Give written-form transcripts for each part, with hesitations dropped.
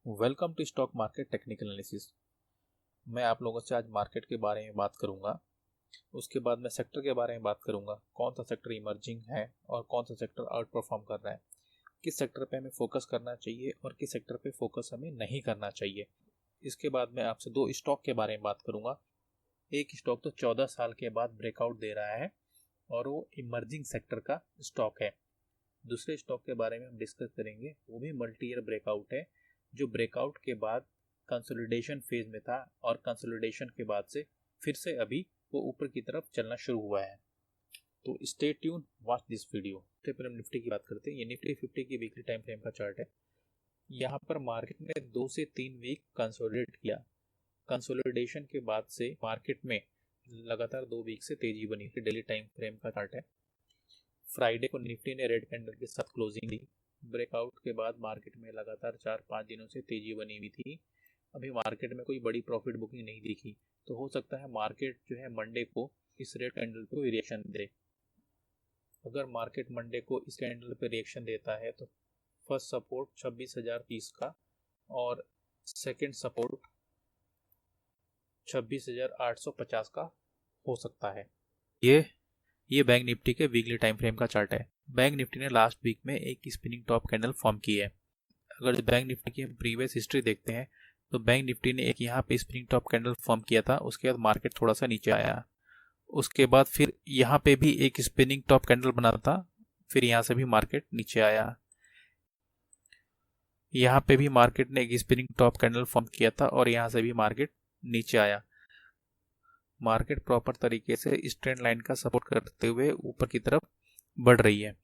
Welcome to stock market technical analysis. मैं आप लोगों से आज मार्केट के बारे में बात करूंगा। उसके बाद मैं सेक्टर के बारे में बात करूंगा, कौन सा सेक्टर इमर्जिंग है और कौन सा सेक्टर आउट परफॉर्म कर रहा है, किस सेक्टर पे हमें फोकस करना चाहिए और किस सेक्टर पे फोकस हमें नहीं करना चाहिए। इसके बाद मैं आपसे दो स्टॉक के बारे में बात करूंगा। एक स्टॉक तो 14 साल के बाद ब्रेकआउट दे रहा है और वो इमर्जिंग सेक्टर का स्टॉक है। दूसरे स्टॉक के बारे में हम डिस्कस करेंगे, वो भी मल्टी ईयर ब्रेकआउट है, जो ब्रेकआउट के बाद कंसोलिडेशन फेज में था और कंसोलिडेशन के बाद से फिर से अभी वो ऊपर की तरफ चलना शुरू हुआ है। तो stay tune, watch this video. सबसे पहले हम निफ्टी की बात करते हैं। ये निफ्टी 50 की वीकली टाइम फ्रेम का चार्ट है। यहाँ पर मार्केट ने 2 से 3 वीक कंसोलिडेट किया। कंसोलिडेशन के बाद से मार्केट में लगातार 2 वीक से तेजी बनी। डेली टाइम फ्रेम का चार्ट है। फ्राइडे को निफ्टी ने रेड कैंडल के साथ क्लोजिंग दी। ब्रेकआउट के बाद मार्केट में लगातार 4-5 दिनों से तेजी बनी हुई थी। अभी मार्केट में कोई बड़ी प्रॉफिट बुकिंग नहीं दिखी, तो हो सकता है मार्केट जो है मंडे को इस रेड कैंडल को रिएक्शन दे। अगर मार्केट मंडे को इस कैंडल पे रिएक्शन देता है तो फर्स्ट सपोर्ट 26,030 का और सेकंड सपोर्ट 26,850 का हो सकता है। ये बैंक निफ्टी के वीकली टाइम फ्रेम का चार्ट है। बैंक निफ्टी ने लास्ट वीक में एक स्पिनिंग टॉप कैंडल फॉर्म की है। अगर बैंक निफ्टी की हम प्रीवियस हिस्ट्री देखते हैं तो बैंक निफ्टी ने एक यहाँ पे स्पिनिंग टॉप कैंडल फॉर्म किया था। उसके बाद मार्केट थोड़ा सा नीचे आया। उसके बाद फिर यहाँ पे भी एक स्पिनिंग टॉप कैंडल बना था, फिर यहाँ से भी मार्केट नीचे आया। यहाँ पे भी मार्केट ने एक स्पिनिंग टॉप कैंडल फॉर्म किया था और यहाँ से भी मार्केट नीचे आया। मार्केट प्रॉपर तरीके से इस ट्रेंड लाइन का सपोर्ट करते हुए ऊपर की तरफ बढ़ रही है।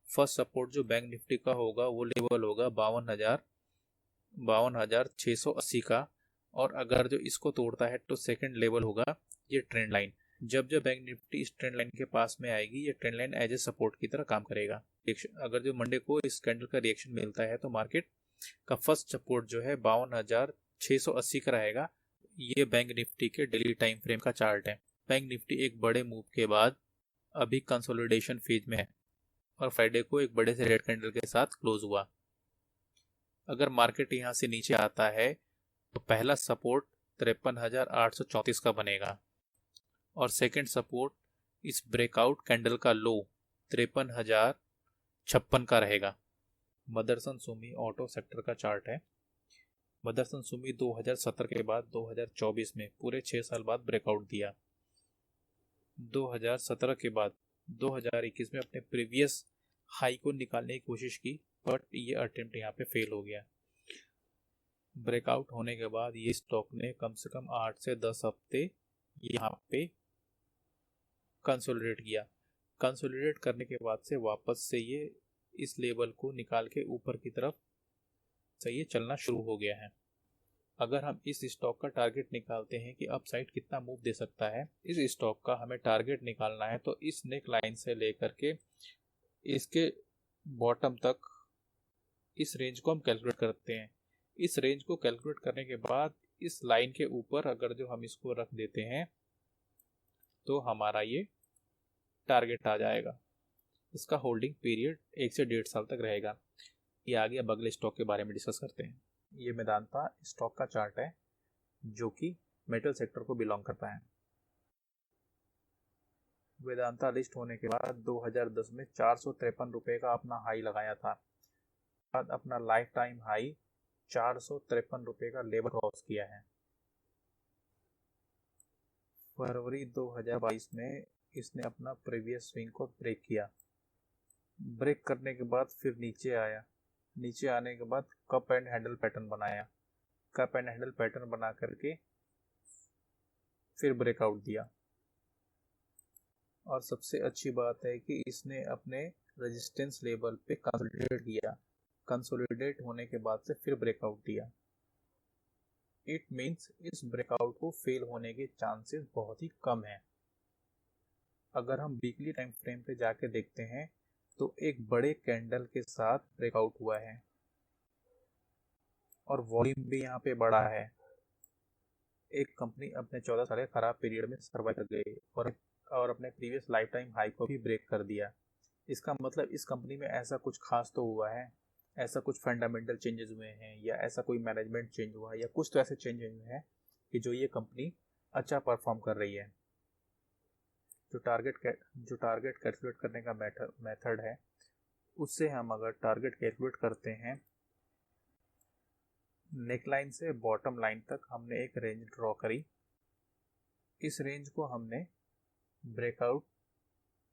फर्स्ट सपोर्ट जो बैंक निफ्टी का होगा वो लेवल होगा 52,680 का, और अगर जो इसको तोड़ता है तो सेकंड लेवल होगा ये ट्रेंड लाइन। जब जब बैंक निफ्टी इस ट्रेंड लाइन के पास में आएगी, ये trend line as a support की तरह काम करेगा। अगर जो मंडे को इस कैंडल का रिएक्शन मिलता है तो मार्केट का फर्स्ट सपोर्ट जो है 52,680 का रहेगा। ये बैंक निफ्टी के डेली टाइम फ्रेम का चार्ट है। बैंक निफ्टी एक बड़े मूव के बाद अभी कंसोलिडेशन फेज में है और फ्राइडे को एक बड़े से रेड कैंडल के साथ क्लोज हुआ। अगर मार्केट यहां से नीचे आता है तो पहला सपोर्ट 53,834 का बनेगा और सेकंड सपोर्ट इस ब्रेकआउट कैंडल का लो 53,056 का रहेगा। मदरसन सुमी ऑटो सेक्टर का चार्ट है। मदरसन सुमी 2017 के बाद 2024 में पूरे 6 साल बाद ब्रेकआउट दिया। 2017 के बाद 2021 में अपने प्रीवियस हाई को निकालने की कोशिश की, बट ये अटेम्प्ट यहाँ पे फेल हो गया। ब्रेकआउट होने के बाद ये स्टॉक ने कम से कम 8 से 10 हफ्ते यहाँ पे कंसोलिडेट किया। कंसोलिडेट करने के बाद से वापस से ये इस लेवल को निकाल के ऊपर की तरफ से ये चलना शुरू हो गया है। अगर हम इस स्टॉक का टारगेट निकालते हैं कि अपसाइड कितना मूव दे सकता है, इस स्टॉक का हमें टारगेट निकालना है तो इस नेक लाइन से लेकर के इसके बॉटम तक इस रेंज को हम कैलकुलेट करते हैं। इस रेंज को कैलकुलेट करने के बाद इस लाइन के ऊपर अगर जो हम इसको रख देते हैं तो हमारा ये टारगेट आ जाएगा। इसका होल्डिंग पीरियड 1 से 1.5 साल तक रहेगा। ये आगे अब अगले स्टॉक के बारे में डिस्कस करते हैं। ये मेदांता स्टॉक का चार्ट है जो कि मेटल सेक्टर को बिलोंग करता है। वेदांता लिस्ट होने के बाद 2010 में 453 रुपए का अपना हाई लगाया था। बाद अपना लाइफ टाइम हाई 453 रुपए का लेवल क्रॉस किया है। फरवरी 2022 में इसने अपना प्रीवियस स्विंग को ब्रेक किया। ब्रेक करने के बाद फिर नीचे आया। नीचे आने के बाद कप एंड हैंडल पैटर्न बनाया। कप एंड हैंडल पैटर्न बना करके फिर ब्रेकआउट दिया। और सबसे अच्छी बात है कि इसने अपने रेजिस्टेंस लेवल पे कंसोलिडेट किया। कंसोलिडेट होने के बाद से फिर ब्रेकआउट दिया। इट मीन्स इस ब्रेकआउट को फेल होने के चांसेस बहुत ही कम है। अगर हम वीकली टाइम फ्रेम पे जाके देखते हैं तो एक बड़े कैंडल के साथ ब्रेकआउट हुआ है और वॉल्यूम भी यहाँ पे बड़ा है। एक कंपनी अपने 14 साल के खराब पीरियड में सर्वाइव कर गई और अपने प्रीवियस लाइफ टाइम हाई को भी ब्रेक कर दिया। इसका मतलब इस कंपनी में ऐसा कुछ खास तो हुआ है। ऐसा कुछ फंडामेंटल चेंजेस हुए हैं या ऐसा कोई मैनेजमेंट चेंज हुआ है या कुछ तो ऐसे चेंज हुए हैं कि जो ये कंपनी अच्छा परफॉर्म कर रही है। जो टारगेट कैलकुलेट करने का मेथड है, उससे हम अगर टारगेट कैलकुलेट करते हैं, नेकलाइन से बॉटम लाइन तक हमने एक रेंज ड्रॉ करी। इस रेंज को हमने ब्रेकआउट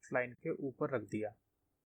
लाइन के ऊपर रख दिया।